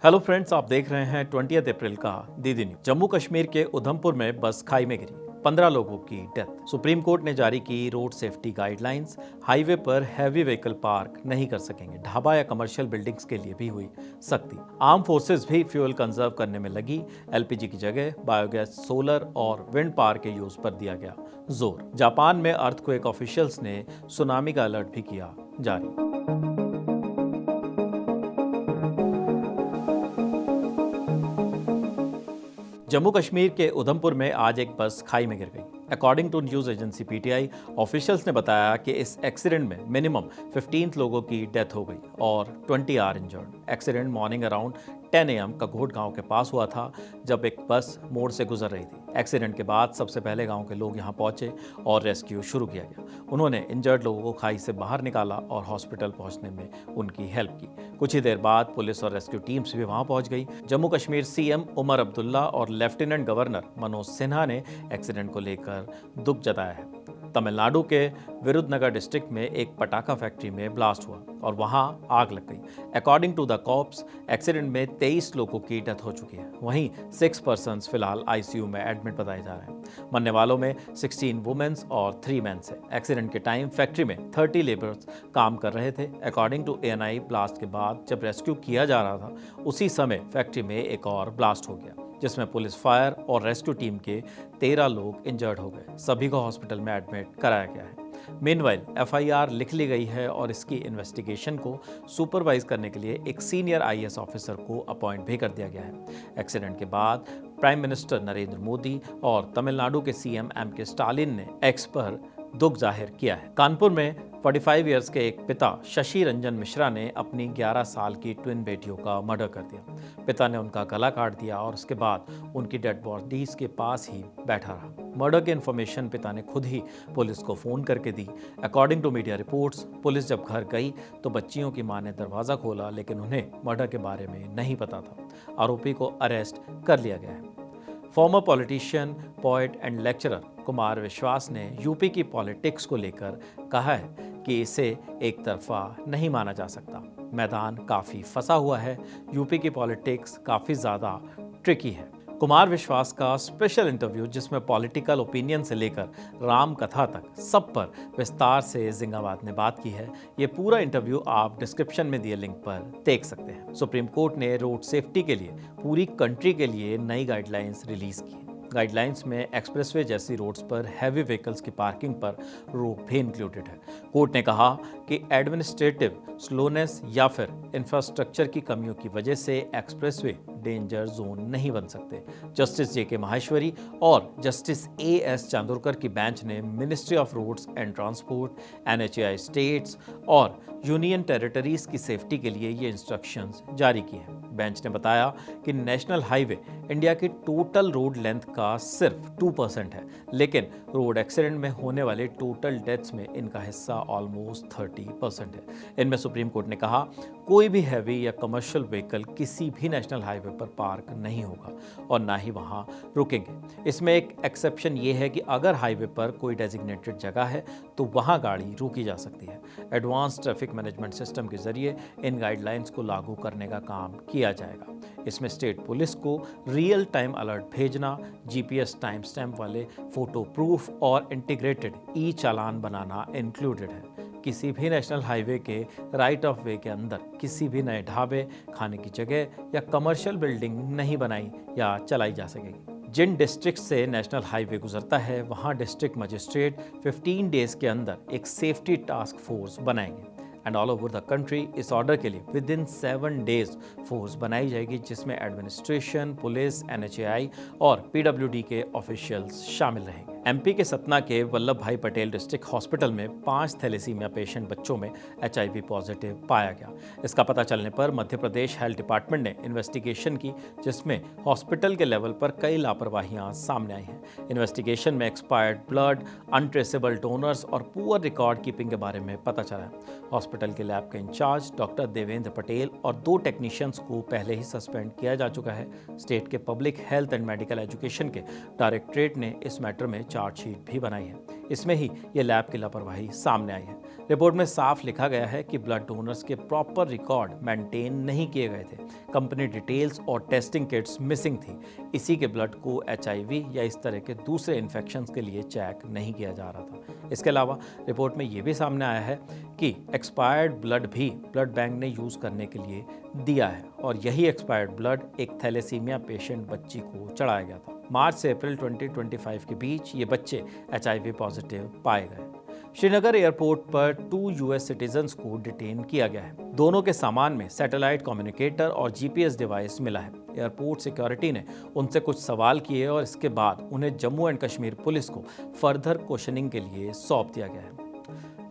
Hello friends, आप देख रहे हैं 20 अप्रैल का डीडी न्यूज। जम्मू कश्मीर के उधमपुर में बस खाई में गिरी, 15 लोगों की डेथ। सुप्रीम कोर्ट ने जारी की रोड सेफ्टी गाइडलाइंस। हाईवे पर हैवी व्हीकल पार्क नहीं कर सकेंगे। ढाबा या कमर्शियल बिल्डिंग्स के लिए भी हुई सख्ती। आर्म फोर्सेस भी फ्यूल कंजर्व करने में लगी। एलपीजी की जगह बायोगैस, सोलर और विंड पावर के यूज पर दिया गया जोर। जापान में अर्थक्वेक ऑफिशियल्स ने सुनामी का अलर्ट भी किया जारी। जम्मू कश्मीर के उधमपुर में आज एक बस खाई में गिर गई। According to news agency PTI, officials ने बताया कि इस एक्सीडेंट में मिनिमम 15 लोगों की डेथ हो गई और 20 are injured. Accident morning around 10 AM Kaghot गांव के पास हुआ था, जब एक बस मोड़ से गुजर रही थी। एक्सीडेंट के बाद सबसे पहले गांव के लोग यहां पहुंचे और रेस्क्यू शुरू किया गया। उन्होंने इंजर्ड लोगों को खाई से बाहर निकाला और हॉस्पिटल पहुंचने में उनकी हेल्प की। कुछ ही देर बाद पुलिस और रेस्क्यू टीम्स भी वहां पहुंच गई। जम्मू कश्मीर सीएम उमर अब्दुल्ला और लेफ्टिनेंट गवर्नर मनोज सिन्हा ने एक्सीडेंट को लेकर दुख जताया है। तमिलनाडु के विरुधनगर डिस्ट्रिक्ट में एक पटाखा फैक्ट्री में ब्लास्ट हुआ और वहां आग लग गई। According to the cops, accident में 23 लोगों की डेथ हो चुकी है। वहीं 6 पर्सन्स फिलहाल आईसीयू में एडमिट बताए जा रहे हैं। मरने वालों में 16 वुमेन्स और 3 मेन्स है। एक्सीडेंट के टाइम फैक्ट्री में 30 लेबर्स काम कर रहे थे। अकॉर्डिंग टू ANI, ब्लास्ट के बाद जब रेस्क्यू किया जा रहा था, उसी समय फैक्ट्री में एक और ब्लास्ट हो गया, जिसमें पुलिस, फायर और रेस्क्यू टीम के 13 लोग इंजर्ड हो गए। सभी को हॉस्पिटल में एडमिट कराया गया है। मीनवाइल FIR लिख ली गई है और इसकी इन्वेस्टिगेशन को सुपरवाइज करने के लिए एक सीनियर IAS ऑफिसर को अपॉइंट भी कर दिया गया है। एक्सीडेंट के बाद प्राइम मिनिस्टर नरेंद्र मोदी और तमिलनाडु के CM MK स्टालिन ने एक्स पर दुख जाहिर किया है। कानपुर में 45 ईयर्स के एक पिता शशि रंजन मिश्रा ने अपनी 11 साल की ट्विन बेटियों का मर्डर कर दिया। पिता ने उनका गला काट दिया और उसके बाद उनकी डेड बॉडीज के पास ही बैठा रहा। मर्डर की इन्फॉर्मेशन पिता ने खुद ही पुलिस को फोन करके दी। According to media reports, police जब घर गई तो बच्चियों की मां ने दरवाजा खोला, लेकिन उन्हें मर्डर के बारे में नहीं पता था। आरोपी को अरेस्ट कर लिया गया है। Farmer politician, poet and lecturer Kumar विश्वास ने यूपी की पॉलिटिक्स को लेकर कहा है कि इसे एक तरफा नहीं माना जा सकता। मैदान काफ़ी फंसा हुआ है। यूपी की पॉलिटिक्स काफ़ी ज़्यादा ट्रिकी है। कुमार विश्वास का स्पेशल इंटरव्यू, जिसमें पॉलिटिकल ओपिनियन से लेकर राम कथा तक सब पर विस्तार से जिंगाबाद ने बात की है। ये पूरा इंटरव्यू आप डिस्क्रिप्शन में दिए लिंक पर देख सकते हैं। सुप्रीम कोर्ट ने रोड सेफ्टी के लिए पूरी कंट्री के लिए नई गाइडलाइंस रिलीज की। गाइडलाइंस में एक्सप्रेसवे जैसी रोड्स पर हैवी व्हीकल्स की पार्किंग पर रोक भी इंक्लूडेड है। कोर्ट ने कहा कि एडमिनिस्ट्रेटिव स्लोनेस या फिर इंफ्रास्ट्रक्चर की कमियों की वजह से एक्सप्रेसवे डेंजर जोन नहीं बन सकते। जस्टिस JK माहेश्वरी और जस्टिस AS चांदोरकर की बेंच ने ministry of roads and transport, NHAI states और यूनियन टेरिटरीज की सेफ्टी के लिए ये इंस्ट्रक्शंस जारी की हैं। बेंच ने बताया कि नेशनल हाईवे इंडिया की टोटल रोड लेंथ का सिर्फ 2% है, लेकिन रोड एक्सीडेंट में होने वाले टोटल डेथ्स में इनका हिस्सा ऑलमोस्ट 30% है। इनमें सुप्रीम कोर्ट ने कहा कोई भी हैवी या कमर्शियल व्हीकल किसी भी नेशनल हाईवे पर पार्क नहीं होगा और ना ही वहां रुकेंगे। इसमें एक एक्सेप्शन ये है कि अगर हाईवे पर कोई डेजिग्नेटेड जगह है तो वहां गाड़ी रोकी जा सकती है। एडवांस ट्रैफिक मैनेजमेंट सिस्टम के जरिए इन गाइडलाइंस को लागू करने का काम किया जाएगा। इसमें स्टेट पुलिस को रियल टाइम अलर्ट भेजना, GPS टाइम स्टैम्प वाले फोटो प्रूफ और इंटीग्रेटेड चालान बनाना इंक्लूडेड है। किसी भी नेशनल हाईवे के राइट ऑफ वे के अंदर किसी भी नए ढाबे, खाने की जगह या कमर्शियल बिल्डिंग नहीं बनाई या चलाई जा सकेगी। जिन डिस्ट्रिक्ट से नेशनल हाईवे गुजरता है, वहां डिस्ट्रिक्ट मजिस्ट्रेट 15 डेज के अंदर एक सेफ्टी टास्क फोर्स बनाएंगे। And all over the country इस ऑर्डर के लिए विदिन 7 डेज फोर्स बनाई जाएगी, जिसमें एडमिनिस्ट्रेशन, पुलिस, NHAI और PWD के ऑफिशियल्स शामिल रहेंगे। MP के सतना के वल्लभ भाई पटेल डिस्ट्रिक्ट हॉस्पिटल में 5 थैलेसीमिया पेशेंट बच्चों में HIV पॉजिटिव पाया गया। इसका पता चलने पर मध्य प्रदेश हेल्थ डिपार्टमेंट ने इन्वेस्टिगेशन की, जिसमें हॉस्पिटल के लेवल पर कई लापरवाहियां सामने आई हैं। इन्वेस्टिगेशन में एक्सपायर्ड ब्लड, अनट्रेसेबल डोनर्स और पुअर रिकॉर्ड कीपिंग के बारे में पता चला है। हॉस्पिटल के लैब के इंचार्ज डॉक्टर देवेंद्र पटेल और 2 टेक्नीशियंस को पहले ही सस्पेंड किया जा चुका है। स्टेट के public health and medical education के डायरेक्टरेट ने इस मैटर में चार्जशीट भी बनाई है। इसमें ही ये लैब की लापरवाही सामने आई है। रिपोर्ट में साफ लिखा गया है कि ब्लड डोनर्स के प्रॉपर रिकॉर्ड मेंटेन नहीं किए गए थे, कंपनी डिटेल्स और टेस्टिंग किट्स मिसिंग थी। इसी के ब्लड को HIV या इस तरह के दूसरे इन्फेक्शंस के लिए चेक नहीं किया जा रहा था। इसके अलावा रिपोर्ट में ये भी सामने आया है कि एक्सपायर्ड ब्लड भी ब्लड बैंक ने यूज़ करने के लिए दिया है और यही एक्सपायर्ड ब्लड एक थैलेसीमिया पेशेंट बच्ची को चढ़ाया गया था। मार्च से अप्रैल 2025 के बीच ये बच्चे HIV पॉजिटिव पाए गए। श्रीनगर एयरपोर्ट पर 2 US सिटीजन्स को डिटेन किया गया है। दोनों के सामान में सैटेलाइट कम्युनिकेटर और GPS डिवाइस मिला है। एयरपोर्ट सिक्योरिटी ने उनसे कुछ सवाल किए और इसके बाद उन्हें जम्मू एंड कश्मीर पुलिस को फर्दर क्वेश्चनिंग के लिए सौंप दिया गया है।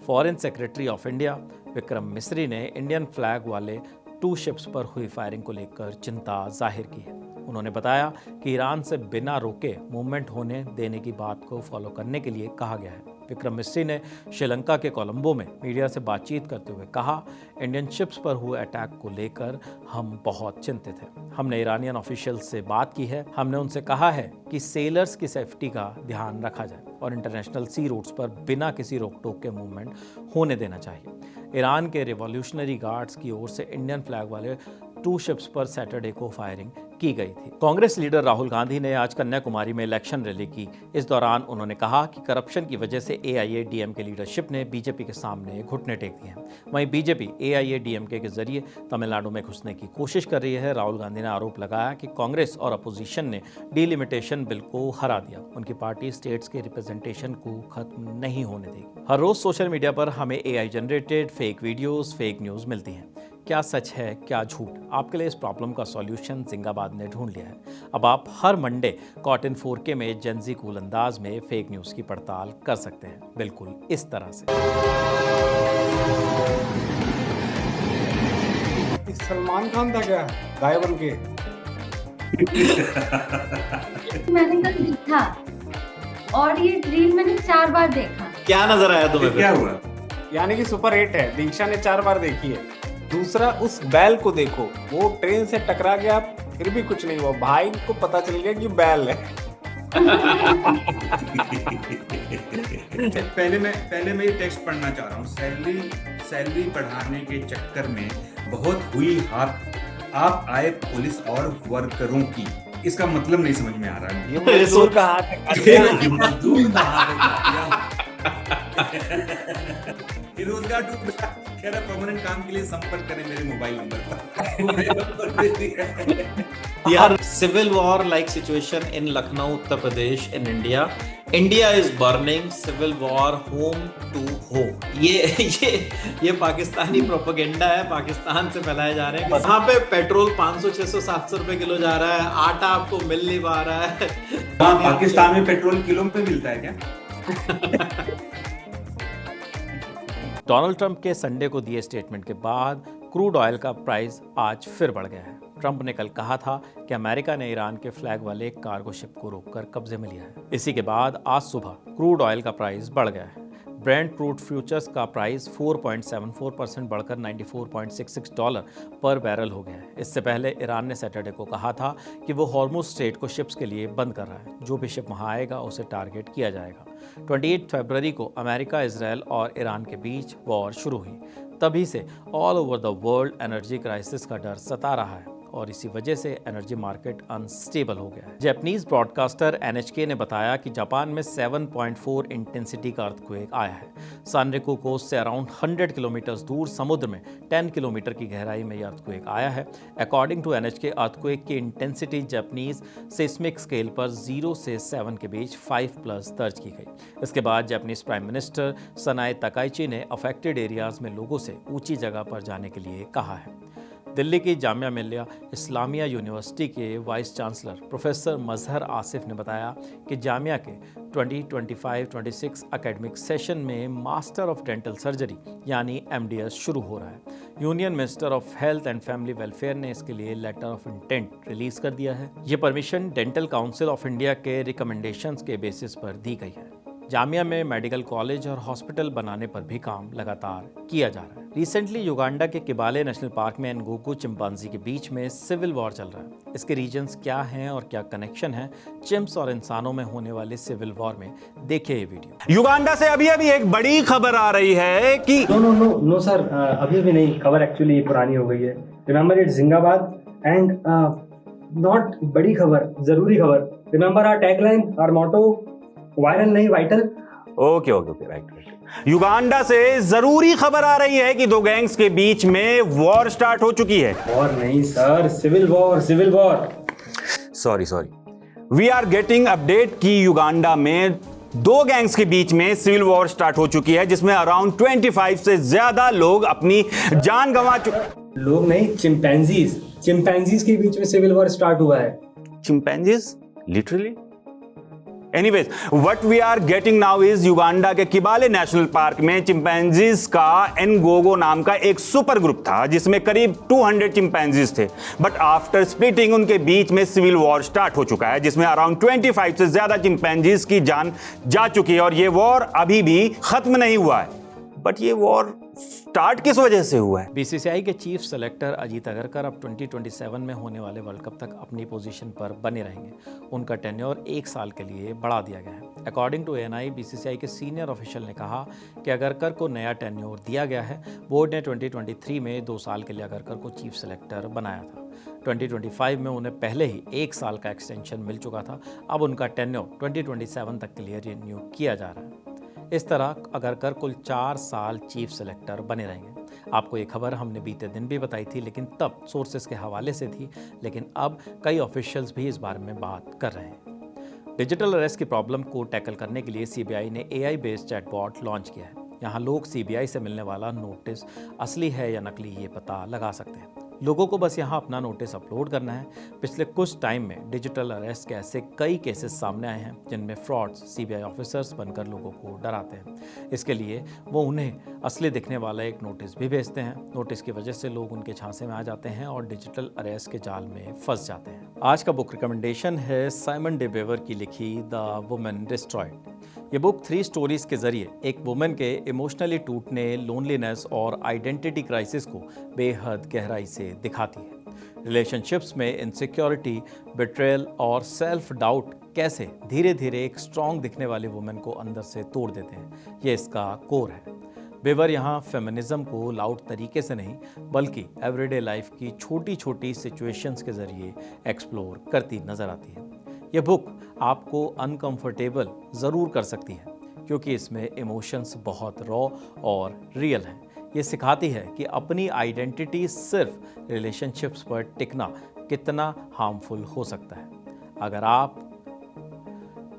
Foreign secretary of India Vikram Misri ने इंडियन फ्लैग वाले 2 शिप्स पर हुई फायरिंग को लेकर चिंता जाहिर की है। उन्होंने बताया कि ईरान से बिना रोके मूवमेंट होने देने की बात को फॉलो करने के लिए कहा गया है। विक्रम मिस्री ने श्रीलंका के कोलंबो में मीडिया से बातचीत करते हुए कहा, इंडियन शिप्स पर हुए अटैक को लेकर हम बहुत चिंतित हैं। हमने ईरानियन ऑफिशियल्स से बात की है। हमने उनसे कहा है कि सेलर्स की सेफ्टी का ध्यान रखा जाए और इंटरनेशनल सी रूट्स पर बिना किसी रोक टोक के मूवमेंट होने देना चाहिए। ईरान के रिवॉल्यूशनरी गार्ड्स की ओर से इंडियन फ्लैग वाले 2 शिप्स पर सैटरडे को फायरिंग की गई थी। कांग्रेस लीडर राहुल गांधी ने आज कन्याकुमारी में इलेक्शन रैली की। इस दौरान उन्होंने कहा कि करप्शन की वजह से AIADMK लीडरशिप ने बीजेपी के सामने घुटने टेक दिए हैं। वहीं बीजेपी AIADMK के जरिए तमिलनाडु में घुसने की कोशिश कर रही है। राहुल गांधी ने आरोप लगाया कि कांग्रेस और अपोजिशन ने डिलिमिटेशन बिल को हरा दिया। उनकी पार्टी स्टेट्स के रिप्रेजेंटेशन को खत्म नहीं होने देगी। हर रोज सोशल मीडिया पर हमें AI generated fake videos, fake news मिलती हैं। क्या सच है, क्या झूठ? आपके लिए इस प्रॉब्लम का सॉल्यूशन जिंगाबाद ने ढूंढ लिया है। अब आप हर मंडे कॉटन 4K में जेंजी कूल अंदाज में फेक न्यूज की पड़ताल कर सकते हैं, बिल्कुल इस तरह से। सलमान खान था क्या गाय बन के? मैंने कल देखा और ये रील मैंने 4 बार देखा। क्या नजर आया तुम्हें? क्या हुआ? यानी कि सुपर हिट है। दीक्षा ने 4 बार देखी है। दूसरा, उस बैल को देखो, वो ट्रेन से टकरा गया फिर भी कुछ नहीं हुआ। भाई को पता चल गया कि बैल है। पहले मैं ये टेक्स्ट पढ़ना चाह रहा हूँ। सैलरी बढ़ाने के चक्कर में बहुत हुई हाथ आप आए पुलिस और वर्करों की। इसका मतलब नहीं समझ में आ रहा है। ये मजदूर का हाथ है। मजदूर का हाथ है। रोजगार ढूंढ कह रहा परमानेंट काम के लिए संपर्क करें मेरे मोबाइल नंबर पर। यार, civil war like situation in Lucknow, Uttar Pradesh, in India. India is burning, civil war home to home. ये पाकिस्तानी प्रोपेगेंडा है, पाकिस्तान से फैलाए जा रहे हैं। वहां पे पेट्रोल 500, 600, 700 रुपए किलो जा रहा है, आटा आपको मिल नहीं पा रहा है। पाकिस्तान में पेट्रोल किलो पे मिलता है क्या? डोनाल्ड ट्रंप के संडे को दिए स्टेटमेंट के बाद क्रूड ऑयल का प्राइस आज फिर बढ़ गया है। ट्रंप ने कल कहा था कि अमेरिका ने ईरान के फ्लैग वाले एक कार्गो शिप को रोककर कब्जे में लिया है। इसी के बाद आज सुबह क्रूड ऑयल का प्राइस बढ़ गया है। ब्रेंट क्रूड फ्यूचर्स का प्राइस 4.74% बढ़कर $94.66 पर बैरल हो गया है। इससे पहले ईरान ने सैटरडे को कहा था कि वो हॉर्मुज स्ट्रेट को शिप्स के लिए बंद कर रहा है। जो भी शिप वहां आएगा उसे टारगेट किया जाएगा। 28 फरवरी को अमेरिका, इजराइल और ईरान के बीच वॉर शुरू हुई। तभी से all over the world energy crisis का डर सता रहा है और इसी वजह से एनर्जी मार्केट अनस्टेबल हो गया है। जापानीज ब्रॉडकास्टर NHK ने बताया कि जापान में 7.4 इंटेंसिटी का अर्थक्वेक आया है। सानरिको कोस्ट से अराउंड 100 किलोमीटर दूर समुद्र में 10 किलोमीटर की गहराई में यह अर्थक्वेक आया है। अकॉर्डिंग टू NHK, अर्थक्वेक की इंटेंसिटी जापानीज सेस्मिक स्केल पर 0 से 7 के बीच 5+ दर्ज की गई। इसके बाद जापानीज प्राइम मिनिस्टर सनाए तकाइची ने अफेक्टेड एरियाज में लोगों से ऊंची जगह पर जाने के लिए कहा है। दिल्ली की जामिया मिल्लिया इस्लामिया यूनिवर्सिटी के वाइस चांसलर प्रोफेसर मजहर आसिफ ने बताया कि जामिया के 2025-26 एकेडमिक सेशन में मास्टर ऑफ डेंटल सर्जरी यानी MDS शुरू हो रहा है। Union minister of health and family welfare ने इसके लिए लेटर ऑफ इंटेंट रिलीज कर दिया है। ये permission dental council of India के रिकमेंडेशंस के बेसिस पर दी गई है। जामिया में मेडिकल कॉलेज और हॉस्पिटल बनाने पर भी काम लगातार किया जा रहा है। रिसेंटली युगांडा के किबाले नेशनल पार्क में एनगोकू चिंपांजी के बीच में सिविल वॉर चल रहा है। इसके रीजंस क्या हैं और क्या कनेक्शन है चिम्प्स और इंसानों में होने वाले सिविल वॉर में, देखिए ये वीडियो। युगांडा से अभी एक बड़ी खबर आ रही है कि नो सर, अभी भी नहीं। खबर एक्चुअली पुरानी हो गई है। रिमेंबर इट जिंदाबाद एंड नॉट बड़ी खबर, जरूरी खबर। Remember our tagline, our motto, viral नहीं वाइटल। Okay right. युगांडा से जरूरी खबर आ रही है कि दो गैंग्स के बीच में वॉर स्टार्ट हो चुकी है। वॉर नहीं sir, civil war. Sorry we are getting update कि युगांडा में दो गैंग्स के बीच में सिविल वॉर स्टार्ट हो चुकी है, जिसमें अराउंड 25 से ज्यादा लोग अपनी जान गंवा चुके। लोग नहीं, चिंपैंजीज के बीच में सिविल वॉर स्टार्ट हुआ है। Chimpanzees literally? Anyways, what we are getting now is Uganda के किबाले नेशनल पार्क में चिंपैंजीज का एनगोगो नाम का एक सुपर ग्रुप था, जिसमें करीब 200 चिंपैंजीज थे। बट आफ्टर स्प्लिटिंग उनके बीच में सिविल वॉर स्टार्ट हो चुका है, जिसमें अराउंड 25 से ज्यादा चिंपैंजीज की जान जा चुकी है और ये वॉर अभी भी खत्म नहीं हुआ है। बट ये वॉर स्टार्ट किस वजह से हुआ है? बीसीसीआई के चीफ सेलेक्टर अजीत अगरकर अब 2027 में होने वाले वर्ल्ड कप तक अपनी पोजीशन पर बने रहेंगे। उनका टेन्योर 1 साल के लिए बढ़ा दिया गया है। अकॉर्डिंग टू ANI, बीसीसीआई के सीनियर ऑफिशियल ने कहा कि अगरकर को नया टेन्योर दिया गया है। बोर्ड ने 2023 में 2 साल के लिए अगरकर को चीफ सेलेक्टर बनाया था। 2025 में उन्हें पहले ही 1 साल का एक्सटेंशन मिल चुका था। अब उनका टेन्योर 2027 तक के लिए रिन्यू किया जा रहा है। इस तरह अगरकर कुल 4 साल चीफ सेलेक्टर बने रहेंगे। आपको ये खबर हमने बीते दिन भी बताई थी, लेकिन तब सोर्सेस के हवाले से थी, लेकिन अब कई ऑफिशियल्स भी इस बारे में बात कर रहे हैं। डिजिटल अरेस्ट की प्रॉब्लम को टैकल करने के लिए CBI ने AI बेस्ड चैटबॉट लॉन्च किया है। यहाँ लोग CBI से मिलने वाला नोटिस असली है या नकली ये पता लगा सकते हैं। लोगों को बस यहाँ अपना नोटिस अपलोड करना है। पिछले कुछ टाइम में डिजिटल अरेस्ट के ऐसे कई केसेस सामने आए हैं जिनमें फ्रॉड्स CBI ऑफिसर्स बनकर लोगों को डराते हैं। इसके लिए वो उन्हें असली दिखने वाला एक नोटिस भी भेजते हैं। नोटिस की वजह से लोग उनके झांसे में आ जाते हैं और डिजिटल अरेस्ट के जाल में फंस जाते हैं। आज का बुक रिकमेंडेशन है साइमन डे बेवर की लिखी द वुमन डिस्ट्रॉयड। ये बुक 3 स्टोरीज के जरिए एक वुमेन के इमोशनली टूटने, लोनलीनेस और आइडेंटिटी क्राइसिस को बेहद गहराई से दिखाती है। रिलेशनशिप्स में इनसिक्योरिटी, बिट्रेयल और सेल्फ डाउट कैसे धीरे धीरे एक स्ट्रॉन्ग दिखने वाले वुमेन को अंदर से तोड़ देते हैं, ये इसका कोर है। बेवर यहाँ फेमिनिज्म को लाउड तरीके से नहीं, बल्कि एवरीडे लाइफ की छोटी छोटी सिचुएशंस के जरिए एक्सप्लोर करती नजर आती है। ये बुक आपको अनकंफर्टेबल ज़रूर कर सकती है, क्योंकि इसमें इमोशंस बहुत रॉ और रियल हैं। ये सिखाती है कि अपनी आइडेंटिटी सिर्फ रिलेशनशिप्स पर टिकना कितना हार्मफुल हो सकता है।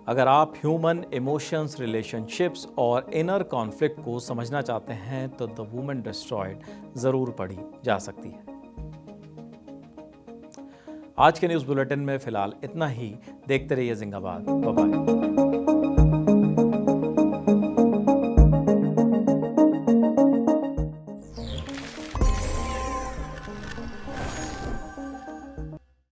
अगर आप ह्यूमन इमोशंस, रिलेशनशिप्स और इनर कॉन्फ्लिक्ट को समझना चाहते हैं तो द वुमन डिस्ट्रॉयड ज़रूर पढ़ी जा सकती है। आज के न्यूज़ बुलेटिन में फिलहाल इतना ही। देखते रहिए जिंदाबाद। Bye bye.